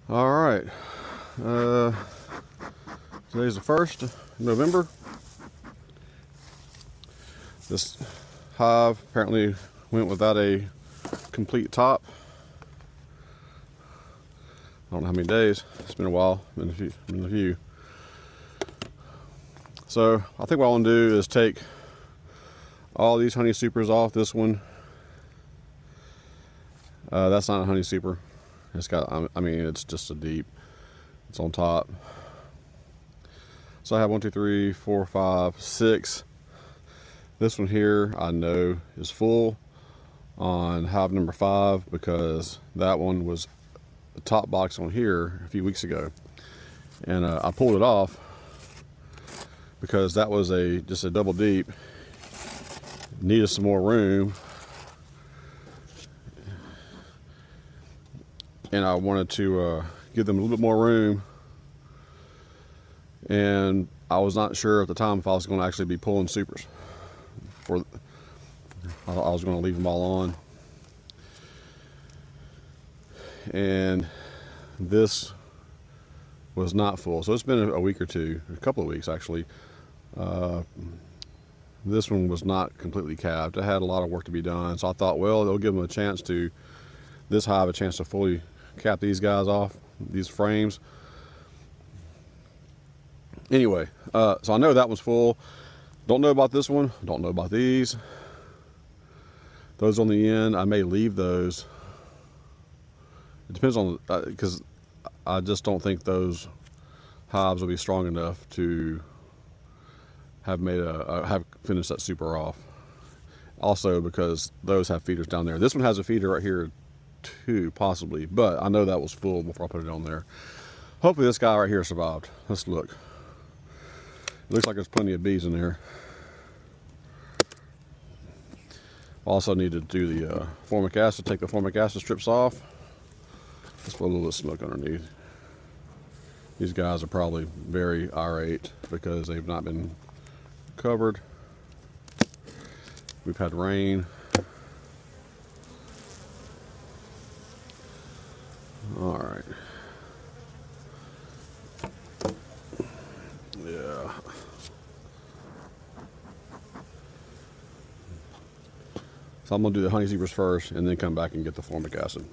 All right, today's the 1st of November. This hive apparently went without a complete top. I don't know how many days. It's been a while. Been a few. So I think what I want to do is take all these honey supers off. This one, that's not a honey super. It's got, I mean, it's just a deep. It's on top. So I have 1, 2, 3, 4, 5, 6. This one here I know is full on hive number 5 because that one was the top box on here a few weeks ago, and I pulled it off because that was just a double deep. Needed some more room, and I wanted to give them a little bit more room, and I was not sure at the time if I was going to actually be pulling supers. I was going to leave them all on, and this was not full. So it's been a week or two, a couple of weeks actually. This one was not completely capped. It had a lot of work to be done, so I thought, well, they'll give them this hive a chance to fully cap these guys off, these frames. Anyway, so I know that one's full. Don't know about this one. Don't know about these. Those on the end, I may leave those. It depends on, because I just don't think those hives will be strong enough to have finished that super off. Also because those have feeders down there. This one has a feeder right here too, possibly, but I know that was full before I put it on there. Hopefully this guy right here survived. Let's look. It looks like there's plenty of bees in there. Also need to do the formic acid, take the formic acid strips off. Let's put a little bit of smoke underneath. These guys are probably very irate because they've not been covered. We've had rain. All right. Yeah. So I'm gonna do the honey supers first and then come back and get the formic acid.